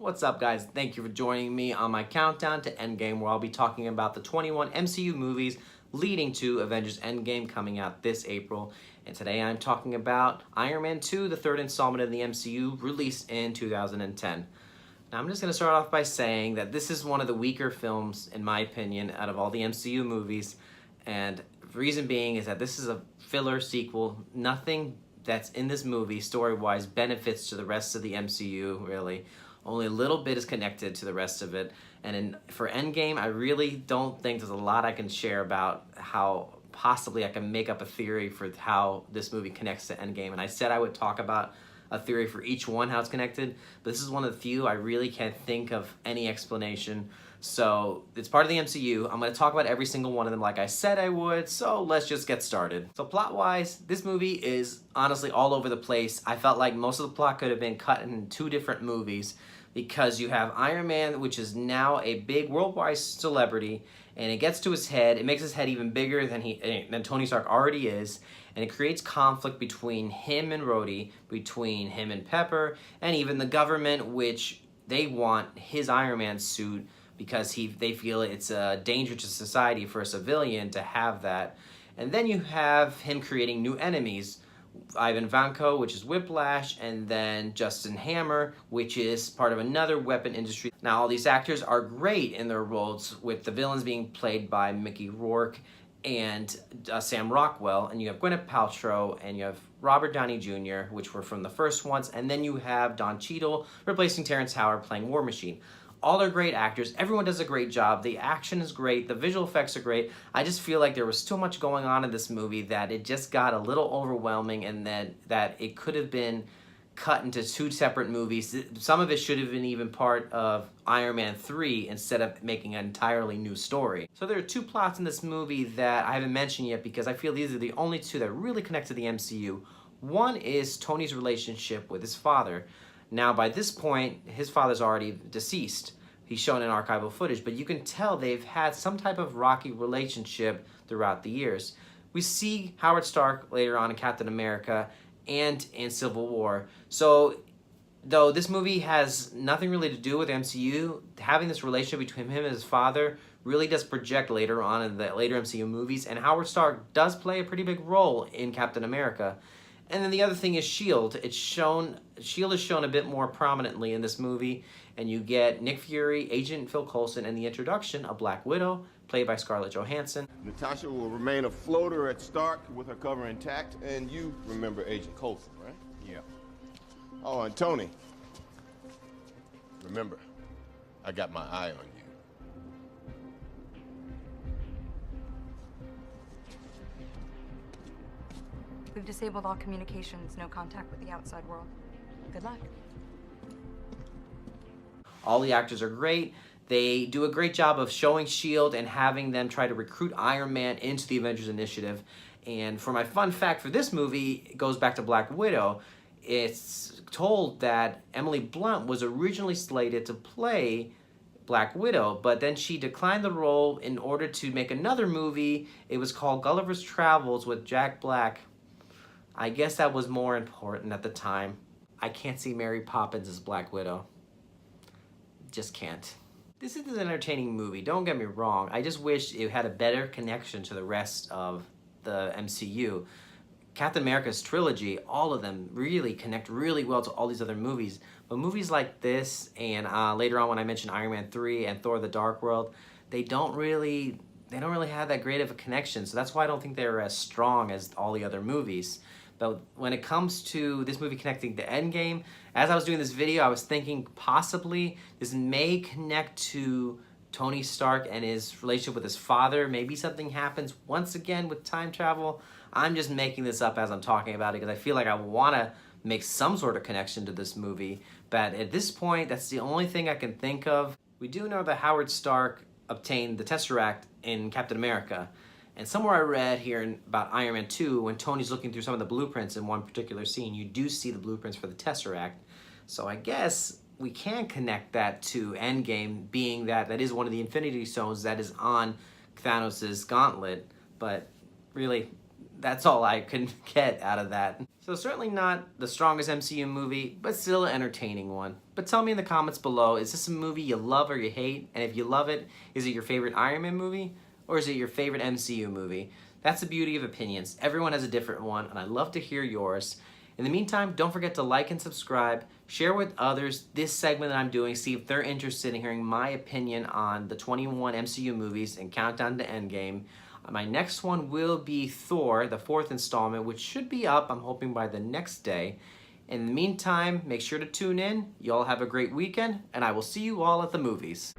What's up, guys? Thank you for joining me on my countdown to Endgame, where I'll be talking about the 21 MCU movies leading to Avengers Endgame coming out this April. And today I'm talking about Iron Man 2, the third installment of the MCU, released in 2010. Now, I'm just going to start off by saying that this is one of the weaker films, in my opinion, out of all the MCU movies. And the reason being is that this is a filler sequel. Nothing that's in this movie, story-wise, benefits to the rest of the MCU, really. Only a little bit is connected to the rest of it. And for Endgame, I really don't think there's a lot I can share about how possibly I can make up a theory for how this movie connects to Endgame. And I said I would talk about a theory for each one, how it's connected, but this is one of the few I really can't think of any explanation. So it's part of the MCU. I'm going to talk about every single one of them like I said I would, so let's just get started. So plot-wise, this movie is honestly all over the place. I felt like most of the plot could have been cut in two different movies, because you have Iron Man, which is now a big worldwide celebrity, and it gets to his head. It makes his head even bigger than Tony Stark already is, and it creates conflict between him and Rhodey, between him and Pepper, and even the government, which they want his Iron Man suit because they feel it's a danger to society for a civilian to have that. And then you have him creating new enemies, Ivan Vanko, which is Whiplash, and then Justin Hammer, which is part of another weapon industry. Now, all these actors are great in their roles, with the villains being played by Mickey Rourke and Sam Rockwell, and you have Gwyneth Paltrow, and you have Robert Downey Jr., which were from the first ones, and then you have Don Cheadle replacing Terrence Howard playing War Machine. All are great actors. Everyone does a great job. The action is great. The visual effects are great. I just feel like there was so much going on in this movie that it just got a little overwhelming, and that it could have been cut into two separate movies. Some of it should have been even part of Iron Man 3 instead of making an entirely new story. So there are two plots in this movie that I haven't mentioned yet because I feel these are the only two that really connect to the MCU. One is Tony's relationship with his father. Now, by this point, his father's already deceased. He's shown in archival footage, but you can tell they've had some type of rocky relationship throughout the years. We see Howard Stark later on in Captain America and in Civil War. So, though this movie has nothing really to do with MCU, having this relationship between him and his father really does project later on in the later MCU movies, and Howard Stark does play a pretty big role in Captain America. And then the other thing is S.H.I.E.L.D. S.H.I.E.L.D. is shown a bit more prominently in this movie, and you get Nick Fury, Agent Phil Coulson, and the introduction of Black Widow, played by Scarlett Johansson. Natasha will remain a floater at Stark with her cover intact, and you remember Agent Coulson, right? Yeah. Oh, and Tony, remember, I got my eye on you. We've disabled all communications, no contact with the outside world. Good luck. All the actors are great. They do a great job of showing S.H.I.E.L.D. and having them try to recruit Iron Man into the Avengers Initiative. And for my fun fact for this movie, it goes back to Black Widow. It's told that Emily Blunt was originally slated to play Black Widow, but then she declined the role in order to make another movie. It was called Gulliver's Travels with Jack Black. I guess that was more important at the time. I can't see Mary Poppins as Black Widow. Just can't. This is an entertaining movie, don't get me wrong. I just wish it had a better connection to the rest of the MCU. Captain America's trilogy, all of them really connect really well to all these other movies. But movies like this, and later on when I mentioned Iron Man 3 and Thor: The Dark World, they don't really have that great of a connection. So that's why I don't think they're as strong as all the other movies. But when it comes to this movie connecting to Endgame, as I was doing this video, I was thinking possibly this may connect to Tony Stark and his relationship with his father. Maybe something happens once again with time travel. I'm just making this up as I'm talking about it because I feel like I want to make some sort of connection to this movie. But at this point, that's the only thing I can think of. We do know that Howard Stark obtained the Tesseract in Captain America. And somewhere I read here about Iron Man 2, when Tony's looking through some of the blueprints in one particular scene, you do see the blueprints for the Tesseract. So I guess we can connect that to Endgame, being that that is one of the Infinity Stones that is on Thanos' gauntlet. But really, that's all I can get out of that. So certainly not the strongest MCU movie, but still an entertaining one. But tell me in the comments below, is this a movie you love or you hate? And if you love it, is it your favorite Iron Man movie? Or is it your favorite MCU movie? That's the beauty of opinions. Everyone has a different one, and I'd love to hear yours. In the meantime, don't forget to like and subscribe. Share with others this segment that I'm doing, see if they're interested in hearing my opinion on the 21 MCU movies and Countdown to Endgame. My next one will be Thor, the 4th installment, which should be up, I'm hoping, by the next day. In the meantime, make sure to tune in. You all have a great weekend, and I will see you all at the movies.